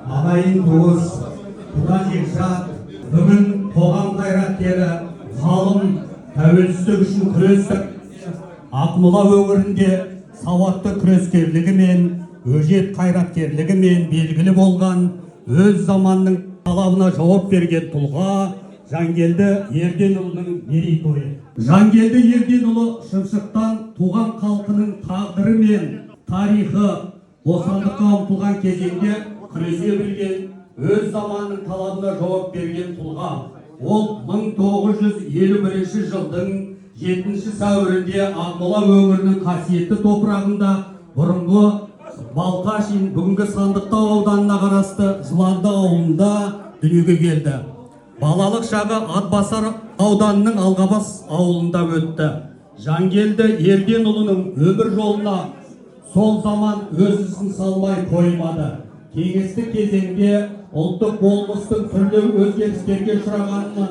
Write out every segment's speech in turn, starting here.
ағайын туыс, туған жекжат, бүгін қоғам қайраткері, ғалым, тәуелсіздік үшін күрестік Ақмола өңірінде сауатты күрескерлігімен, өжет қайраткерлігімен белгілі болған, өз заманның талабына жауап берген тұлға Жангелді Ерденұлының мерейтойы. Жангелді Ерденұлы Шымшықтан туған халқының тағдыры мен тарихы, бостандыққа ұмтылған кезеңде күресе білген, өз заманның талабына жауап берген тұлға. Ол 1951 жылдың 7 сәуірінде Ақмола өңірінің қасиетті топырағында бұрынғы Балқашин, бүгінгі Сандықтау ауданына қарасты Жыланды ауылында дүниеге келді. Балалық шағы Атбасар ауданының Алғабас ауылында өтті. Жангелді Ерденұлының өмір жолына сол заман өз ісін салмай қоймады. Кеңестік кезеңде ұлттық болмыстың түрлі өзгерістерге ұшырағанын,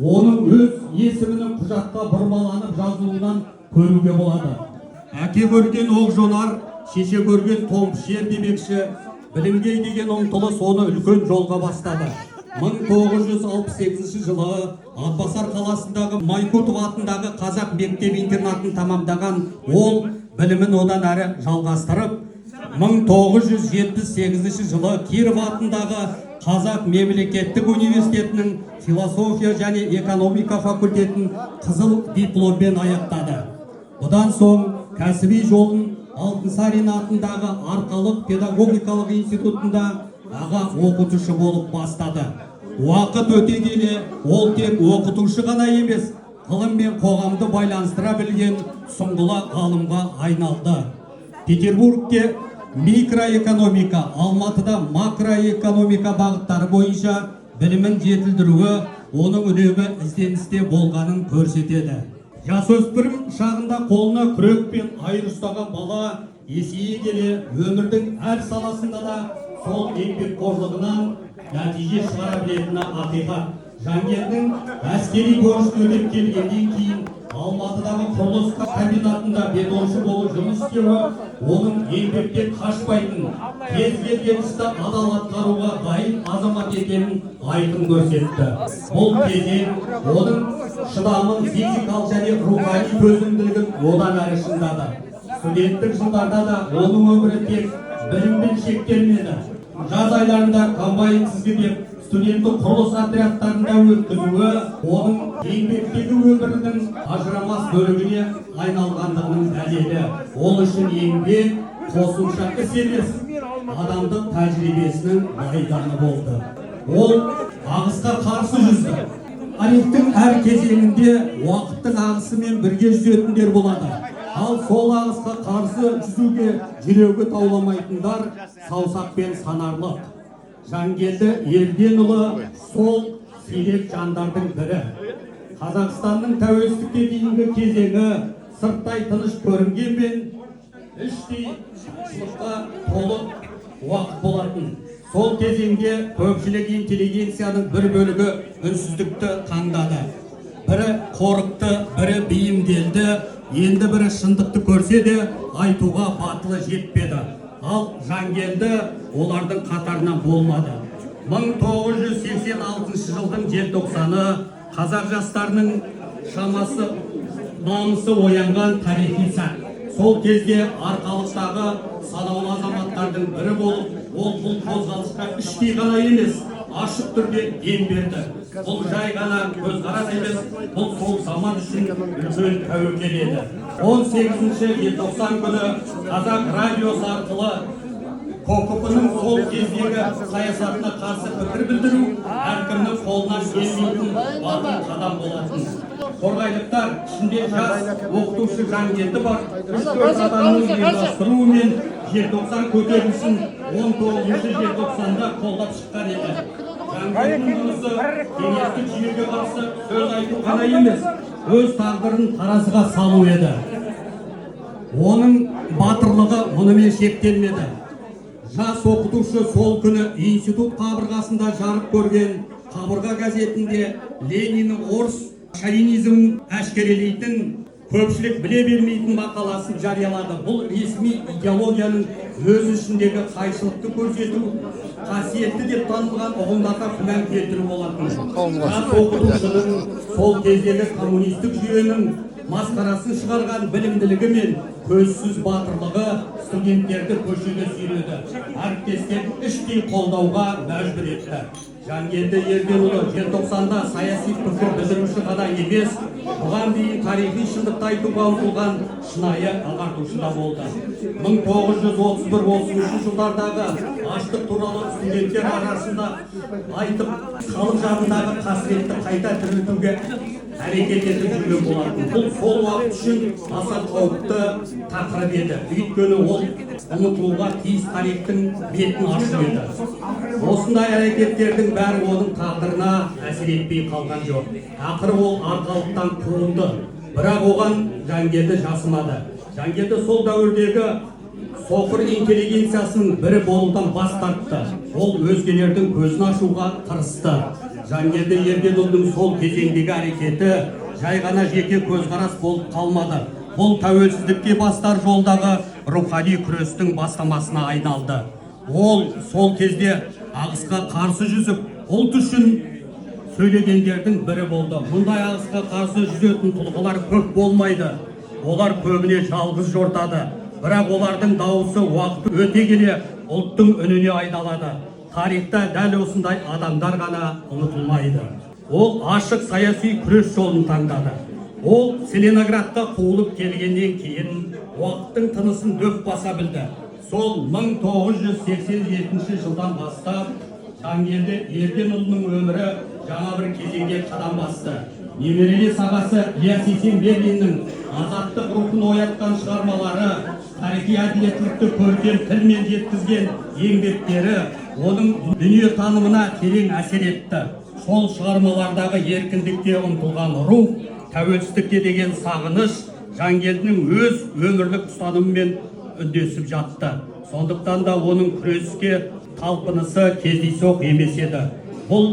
оның өз есімінің құжатқа бұрмаланып жазылуынан көруге болады. Әке көрген оқ жонар, шеше көрген томпішер демекші, білімге деген ұмтылыс оны үлкен жолға бастады. 1968 жылы Атбасар қаласындағы Майкутов атындағы қазақ мектеп-интернатын тамамдаған ол білімін одан әрі жалғастырып, 1978 жылы Киров атындағы Қазақ мемлекеттік университетінің философия және экономика факультетін қызыл дипломмен аяқтады. Бұдан соң кәсіби жолын Алтынсарин атындағы Арқалық педагогикалық институтында аға оқытушы болып бастады. Уақыт өте келе, ол тек оқытушы ғана емес, ғылым мен қоғамды байланыстыра білген сұңғыла ғалымға айналды. Петербургте микроэкономика, Алматыда макроэкономика бағыттары бойынша білімін жетілдіруі оның үнемі ізденісте болғанын көрсетеді. Жасөспірім шағында қолына күрек пен айыр ұстаған бала есейе келе өмірдің әр саласында да сол еңбекқорлығынан нәтиже шығара білетіні ақиқат. Жангелдің әскери борышын өтеп келгеннен кейін Алматыдағы құрылыс комбинатында бетоншы болып жұмыс істеуі оның еңбектен қашпайтын, кез келген істі адал атқаруға дайын азамат екенін айқын көрсетті. Бұл кезең оның шыдамын, физикалық және рухани төзімділігін одан әрі шыңдады. Студенттік жылдарда да оның өмірі тек біліммен шектелмеді. Жаз айларында комбайн тізгіндеп студенттік құрылыс отрядтарында өткізуі оның еңбектегі өмірінің ажырамас бөлігіне айналғандығының дәлелі. Ол үшін еңбек қосымша іс емес, адамдық тәжірибесінің майданы болды. Ол ағысқа қарсы жүзді. Тарихтың әр кезеңінде уақыттың ағысымен бірге жүзетіндер болады. Ал сол ағысқа қарсы жүзуге жүрегі тауламайтындар саусақпен санарлық. Жангелді Ерденұлы сол сирек жандардың бірі. Қазақстанның тәуелсіздікке дейінгі кезеңі сырттай тыныш көрінгенмен іштей шындыққа толы уақыт болатын. Сол кезеңде көпшілік интеллигенцияның бір бөлігі үнсіздікті таңдады. Бірі қорықты, бірі бейімделді, енді бірі шындықты көрсе де айтуға батылы жетпеді. Ал Жангелді олардың қатарынан болмады. 1986 жылдың желтоқсаны қазақ жастарының шамасы намысы оянған тарихи сәт. Сол кезде арқалықтағы санаулы азаматтардың бірі болып, ол бұл қозғалысқа іштей ғана емес, ашық түрде дем берді. Бұл жай ғана көзқарас емес, бұл сол заман үшін үлкен тәуекел еді. 18 желтоқсан күні Қазақ радиосы арқылы КОКП-ның сол кездегі саясатына қарсы пікір білдіру әркімнің қолынан келмейтін батыл қадам болатын. Қорғайлықтар ішінде жас оқытушы Жангелді бар. 3-4 адамның ұйымдастыруымен желтоқсан көтерілісін 19 желтоқсанда қолдап шыққан еді. Жангелдің жұмысы кеңестік жүйеге қарсы сөз айту ғана емес, өз тағдырын таразыға салу еді. Оның батырлығы мұнымен шектелмеді. Жас оқытушы сол күні институт қабырғасында жарық көрген Қабырға газетінде Лениннің орыс шовинизмін әшкерелейтін, көпшілік біле бермейтін мақаласын жариялады. Бұл ресми идеологияның өз ішіндегі қайшылықты көрсету, қасиет қасиетті деп танылған ұғымдарға күмән келтіру болатын. Жас оқытушының сол кездегі коммунистік жүйенің масқарасын шығарған білімділігі мен көзсіз батырлығы студенттерді көшеге сүйреді. Әріптестерін іштей қолдауға мәжбүр етті. Жангелді Ергенұлы желтоқсанда саяси пікір білдіруші ғана емес, бұған дейін тарихи шындықты айтуға ұмтылған шынайы ағартушы да болды. 1931-33 жылдардағы аштық туралы студенттер арасында айтып, халық жағындағы қасіретті қайта тірілтуге әрекет етіп жүрген болатын. Бұл сол уақыт үшін аса қауіпті тақырып еді. Өйткені ол ұмытылуға тиіс тарихтың бетін ашу еді. Осындай әрекеттердің бәрі оның тағдырына әсер етпей қалған жоқ. Ақыры ол арқалықтан қуылды. Бірақ оған Жангелді жасымады. Жангелді сол дәуірдегі соқыр интеллигенциясының бірі болудан бас тартты. Ол өзгелердің көзін ашуға тырысты. Жангелді Ергенұлының сол кезеңдегі әрекеті жай ғана жеке көзқарас болып қалмады. Бұл тәуелсіздікке бастар жолдағы рухани күрестің бастамасына айналды. Ол сол кезде ағысқа қарсы жүзіп, ұлт үшін сөйлегендердің бірі болды. Мұндай ағысқа қарсы жүзетін тұлғалар көп болмайды. Олар көбіне жалғыз жортады. Бірақ олардың дауысы уақыт өте келе ұлттың үніне айналады. Тарихта дәл осындай адамдар ғана ұмытылмайды. Ол ашық саяси күрес жолын таңдады. Ол Целиноградқа қуылып келгеннен кейін уақыттың тынысын дөп баса білді. Сол 1987 жылдан бастап Жангелді Ергенұлының өмірі жаңа бір кезеңге қадам басты. Немерелі сағасы Ильяс Есенберлиннің азаттық рухын оятқан шығармалары, тарихи әділеттілікті көркем тілмен жеткізген еңбектері оның дүние танымына терең әсер етті. Сол шығармалардағы еркіндікке ұмтылған рух, тәуелсіздікке деген сағыныш Жангелдінің өз өмірлік ұстанымымен үндесіп жатты. Сондықтан да оның күреске талпынысы кездейсоқ емес еді. Бұл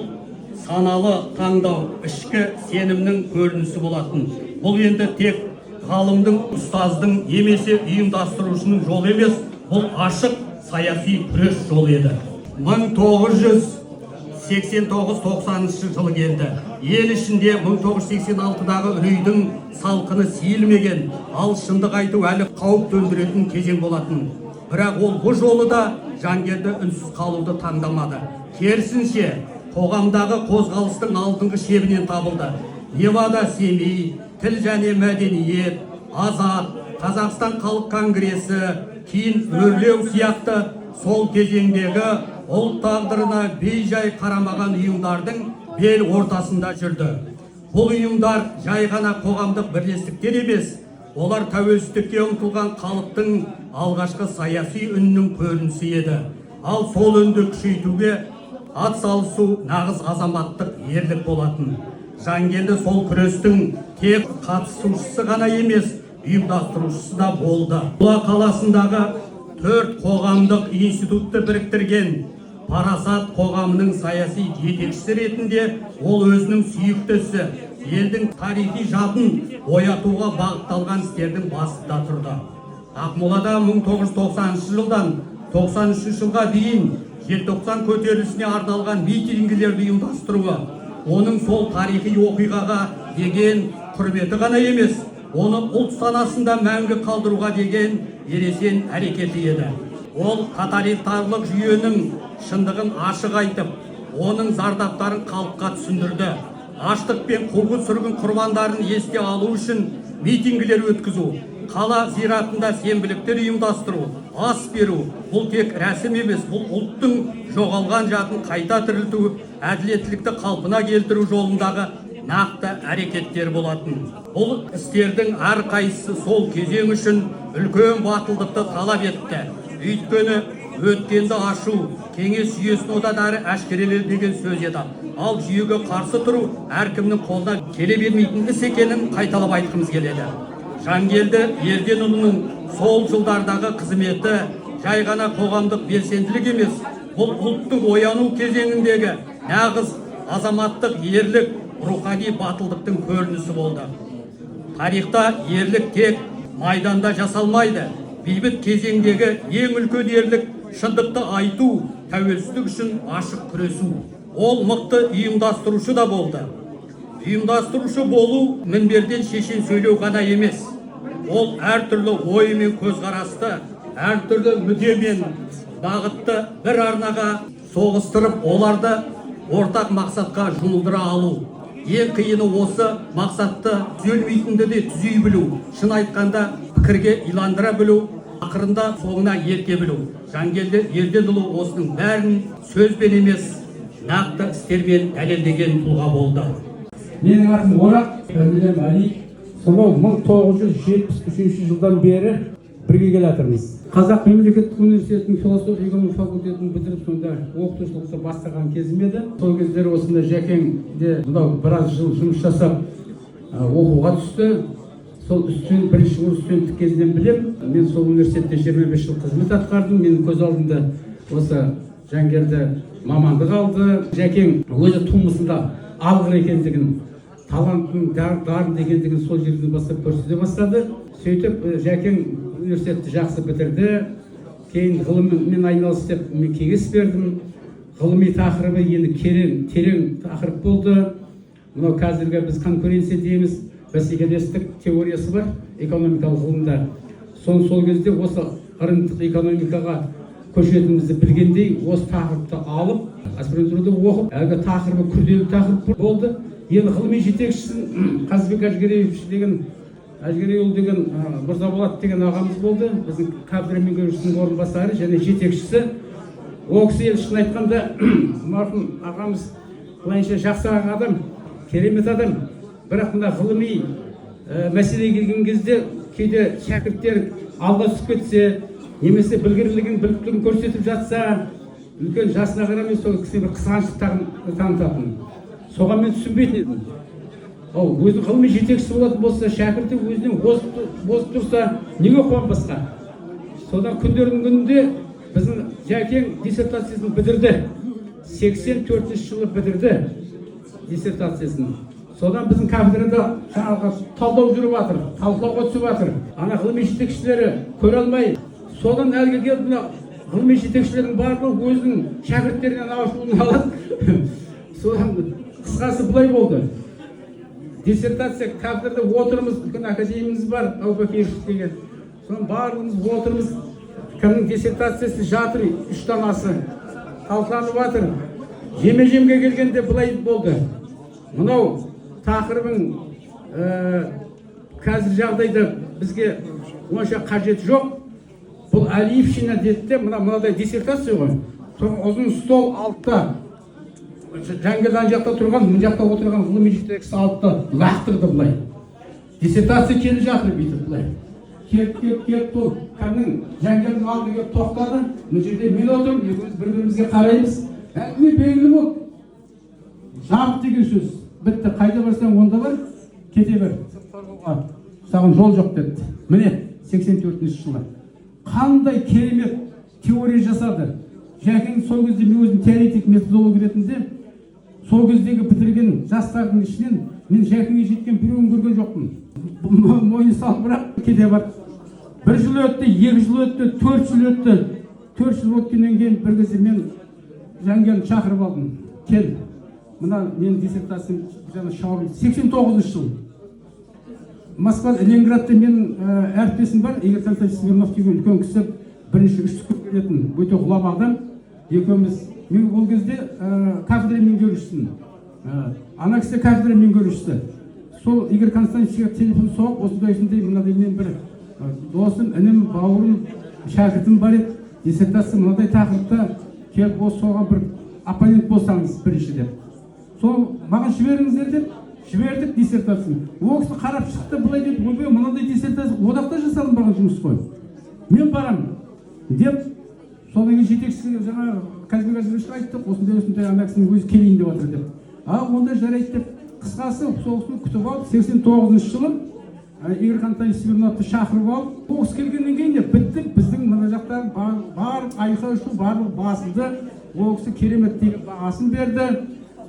саналы таңдау, ішкі сенімнің көрінісі болатын. Бұл енді тек ғалымдың, ұстаздың немесе ұйымдастырушының жолы емес, бұл ашық саяси күрес жолы еді. 1989-90 жылы келді. Ел ішінде 1986-дағы үрейдің салқыны сейілмеген, ал шындық айту әлі қауіп төндіретін кезең болатын. Бірақ ол бұл жолы да Жангелді үнсіз қалуды таңдамады. Керісінше, қоғамдағы қозғалыстың алдыңғы шебінен табылды. Невада Семей, тіл және мәдениет, Азат, Қазақстан халық конгресі, кейін өрлеу сияқты сол кезеңдегі ұлт тағдырына бей-жай қарамаған ұйымдардың бел ортасында жүрді. Бұл ұйымдар жай ғана қоғамдық бірлестіктер емес, олар тәуелсіздікке ұмтылған халықтың алғашқы саяси үнінің көрінісі еді. Ал сол үнді күшейтуге атсалысу нағыз азаматтық ерлік болатын. Жангелді сол күрестің тек қатысушысы ғана емес, ұйымдастырушысы да болды. Бұла қаласындағы 4 қоғамдық институтты біріктірген Парасат қоғамының саяси жетекшісі ретінде ол өзінің сүйікті ісі, елдің тарихи жадын оятуға бағытталған істердің басында тұрды. Ақмолада 1990 жылдан 93 жылға дейін желтоқсан көтерілісіне арналған митингілерді ұйымдастыруы, оның сол тарихи оқиғаға деген құрметі ғана емес, оны ұлт санасында мәңгі қалдыруға деген ересен әрекеті еді. Ол тоталитарлық жүйенің шындығын ашық айтып, оның зардаптарын халыққа түсіндірді. Аштық пен қуғын сүргін құрбандарын еске алу үшін митингілер өткізу, қала зиратында сенбіліктер ұйымдастыру, ас беру, бұл тек рәсім емес, бұл ұлттың жоғалған жадын қайта тірілту, әділеттілікті қалпына келтіру жолындағы нақты әрекеттер болатын. Бұл істердің әрқайсысы сол кезең үшін үлкен батылдықты талап етті. Өйткені өткенді ашу, кеңес жүйесін одан әрі әшкерелеу деген сөз еді. Ал жүйеге қарсы тұру әркімнің қолына келе бермейтін іс екенін қайталап айтқымыз келеді. Жангелді Ергенұлының сол жылдардағы қызметі жай ғана қоғамдық белсенділік емес, бұл ұлттың ояну кезеңіндегі нағыз азаматтық ерлік, рухани батылдықтың көрінісі болды. Тарихта ерлік тек майданда жасалмайды. Бейбіт кезеңдегі ең үлкен ерлік шындықты айту, тәуелсіздік үшін ашық күресу. Ол мықты ұйымдастырушы да болды. Ұйымдастырушы болу мінберден шешен сөйлеу ғана емес. Ол әртүрлі ой мен көзқарасты, әртүрлі мүдде мен бағытты бір арнаға соғыстырып, оларды ортақ мақсатқа жұмылдыра алу. Ең қиыны осы мақсатты түзелмейтінді де түзей білу, шын айтқанда пікірге иландыра білу, ақырында соңына ерте білу. Жангелді Ерденұлы осының бәрін сөзбен емес, нақты істермен дәлелдеген тұлға болды. Менің атым Орақ Әлем Әли. Сонау 1973 жылдан бері бірге келатырмыз. Қазақ мемлекеттік университетінің философия экономия факультетін бітіріп, сонда оқытушылықты бастаған кезім еді. Сол кездері осында Жәкеңде мынау біраз жыл жұмыс жасап оқуға түсті. Сол бірінші курс студенттік кезінен білем. Мен сол университетте 25 жыл қызмет атқардым. Менің көз алдымда осы Жангелді мамандық алды. Жәкең өзі тумысында алғыр екендігін, талантын, дарын екендігін сол жерден бастап көрсете бастады. Сөйтіп Жәкең университетті жақсы бітірді. Кейін ғылыммен айналыс деп мен кеңес бердім. Ғылыми тақырыбы енді терең тақырып болды. Мынау қазіргі біз конкуренция дейміз, бәсекелестік теориясы бар экономикалық ғылымда. Сол кезде осы рынок экономикаға көшетінімізді білгендей, осы тақырыпты алып, аспирантурада оқып, әлгі тақырыбы күрделі тақырып болды. Енді ғылыми жетекшісін Қазбек Әжгерейұлы деген Мырзаболат деген ағамыз болды. Біздің кафедра меңгерушісінің орынбасары және жетекшісі. Ол кісі енді шын айтқанда марқұм ағамыз былайша жақсы адам, керемет адам. Бірақ мына ғылыми мәселеге келген кезде кейде шәкірттер алға түсіп кетсе, немесе біліктілігін көрсетіп жатса, үлкен жасына қарамай сол кісі бір қызғаншылық танытатын. Соған мен түсінбейтін едім. Ол өзінің ғылыми жетекшісі болатын болса, шәкірті өзінен озып тұрса, неге қуанбасқа? Содан күндердің күнінде біздің Жәкең диссертациясын бітірді. 84 жылы бітірді диссертациясын. Содан біздің кафедрада жаңағы талдау жүріп жатыр, талқылауға түсіп жатыр. Ана ғылыми жетекшілері көре алмай, содан әлгі келіп мына ғылыми жетекшілердің барлығы өзінің шәкірттерінен ашуын алады. Содан қысқасы былай болды. Диссертация кафедрада отырмыз, үлкен академиямыз бар, Әубәкіров деген. Содан барлығымыз отырмыз. Кімнің диссертациясы жатыр, 3 данасы талқыланып жатыр. Жеме-жемге келгенде былай болды. Мынау тақырыбың қазір жағдайда бізге онша қажет жоқ. Бұл Әлиевшина деді де, мынадай диссертация ғой. Ұзын стол алтта. Жангелді ана жақта тұрған, мына жақта отырған ғылыми жетекшісі алтта лақтырды былай. Диссертация келе жатыр бүйтіп былай. Келіп тұр. Кәдімгі Жангелдің алдына келіп тоқтады. Мына жерде мен отырмын, бір-бірімізге қараймыз. Әңгіме белгілі болды. Жабық деген сөз. Бітті, қайда барсаң онда бар, кете бер. Саған жол жоқ деді. Міне 84 жылы. Қандай керемет теория жасады. Жәкең сол кезде мен өзім теоретик методология ретінде сол кездегі бітірген жастардың ішінен мен Жәкеңге жеткен біреуін көрген жоқпын. Мойын салып бірақ кете бар. 1 жыл өтті, 2 жыл өтті, 4 жыл өтті. 4 жыл өткеннен кейін бір кезде мен Жангелді шақырып алдым. Кел. Мына мен диссертациям жаңа шауырым 89 жыл. Москва, Ленинградта мен әріптесім бар, Игорь Константинович Смирнов деген үлкен кісі, бірінші үштікке келетін өте ғұлама адам. Екеуміз, мен ол кезде кафедра меңгерушісімін. Ана кісі кафедра меңгерушісі. Сол Игорь Константиновичке телефон соғып, осындай мынадай мен бір досым, інім, бауырым, шәкіртім бар еді. Диссертация мынадай тақырыпта келіп соған бір оппонент болсаңыз бірінші деп. Сол маған жіберіңіздер деп жібердік диссертацияны. Ол кісі қарап шықты, былай деді, ойбай, мынандай диссертация одақта жасалынбаған жұмыс қой. Мен барам деп, содан кейін жетекшісі жаңа Қазбек Әжгерейшіге айттық, осындай ана кісінің өзі келейін деп отыр деп. Онда жарайды деп, қысқасы соғысын күтіп алып, 89 жылы Игорь Константинович Смирновты шақырып алып, ол кісі келгеннен кейін бітті, біздің мына жақтағы барлық айқай шу барлық басылды. Ол кісі керемет деген бағасын берді.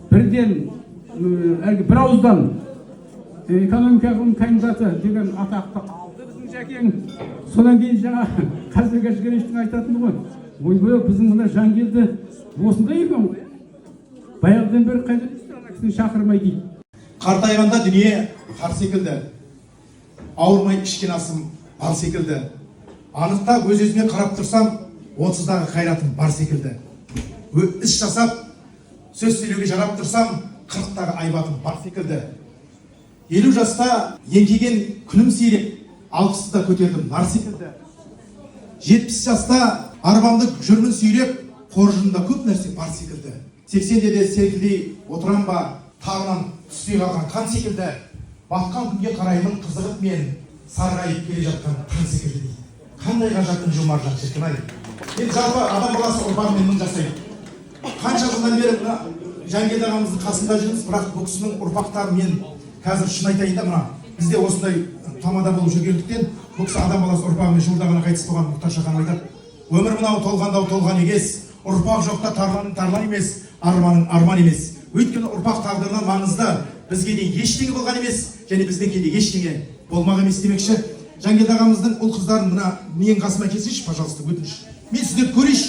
Бірден әлгі бір ауыздан экономика ғылым кандидаты деген атақты алды біздің Жәкең. Содан кейін жаңа Қазбек Әжгерейшінің айтатыны ғой. ойбай біздің мына Жангелді осындай екен ғой. Баяғыдан бері қайда ана кісіні шақырмай дейді. Қартайғанда дүние қар секілді, ауырмай ішкен асым бал секілді. Анықтап өз-өзіме қарап тұрсам, 30-дағы қайратым бар секілді. Іс жасап, сөз сөйлеуге жарап тұрсам, 40-дағы айбатым бар секілді. 50 жаста еңкейген күнім сейреп, 60-да көтердім нар секілді. 70 жаста арбамды жүрмін сүйреп, қоржынымда көп нәрсе бар секілді. 80-де де селкілдей отырам ба, тағынан түспей қалған қан секілді. Батқан күнге қараймын қызығып мен, сарғайып келе жатқан таң секілді дейді. Қандай ғажап жұмар жақ шіркін ай. Енді жалпы адам баласы ұрпағымен мың жасайды. Қанша жылдан бері мына Жангелді ағамыздың қасында жүрміз, бірақ бұл кісінің ұрпақтары мен қазір шын айтайын да, мына бізде осындай тамада болып жүргендіктен бұл кісі адам баласы ұрпағымен жуырда ғана қайтыс болған Мұхтар Шахан айтады: өмір мынау толғандау толған егес, ұрпақ жоқта тарланың тарлан емес, арманың арман емес. Өйткені ұрпақ тағдырынан маңызды, бізге де ештеңе болған емес, және бізден кейде ештеңе болмақ емес демекші. Жангелді ағамыздың ұл қыздарын мына менің қасыма келсейші, пожалуйста, өтініш. Мен сіздерді көрейші.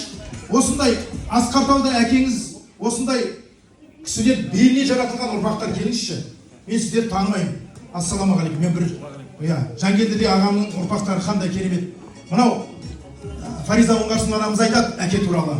Осындай Асқартауда әкеңіз, осындай кісіден беліне жаратылған ұрпақтар келіңізші. Мен сіздерді танымаймын. Ассаламағалейкум. Мен бір Жангелді ағамның ұрпақтары қандай керемет. Мынау Фариза Оңғарсын анамыз айтады әке туралы: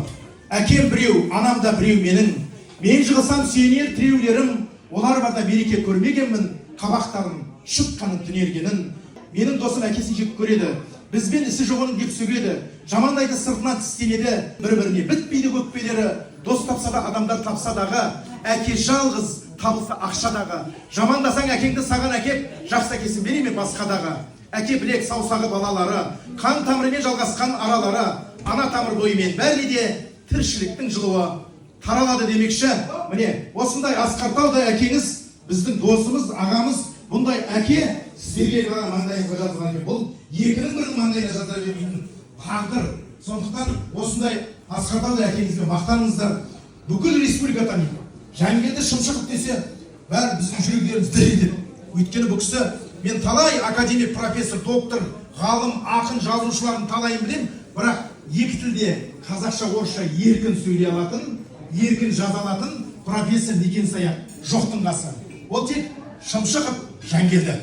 әкем біреу, анам да біреу менің. Мен жығылсам сүйенер тіреулерім, олар барда береке көрмегенмін, қабақтарын шыққанын түнергенін. Менің досым әкесін жек көреді, бізбен ісі жоғын деп сөгеді, жамандайды сыртынан тістенеді, бір-біріне бітпейді көкпелері. Дос тапса да адамдар тапса дағы, әке жалғыз табылса ақшадағы. Жамандасаң әкеңді саған әкеп, жақсы әкесін бере ме басқадағы. Әке білек саусағы балалары, қан тамырымен жалғасқан аралары, ана тамыр бойымен бәріне де тіршіліктің жылуы таралады демекші. Міне осындай Асқартауда әкеңіз, біздің досымыз, ағамыз. Бұндай әке сіздерге ғана маңдайыңызға жазылған екен. Бұл екінің бірінің маңдайына жазыла бермейтін тағдыр. Сондықтан осындай Асқартауда әкеңізбен мақтаныңыздар. Бүкіл республика таниды. Жангелді Шымшықов десе, бәрі біздің жүректеріміз дірілдеп. Өйткені бұл кісі, мен талай академик, профессор, доктор, ғалым, ақын, жазушылардың талайын білем, бірақ екі тілде қазақша, орысша еркін сөйлей алатын, еркін жаза алатын профессор деген саяқ жоқтың қасы. Ол тек Шымшықов Жангелді.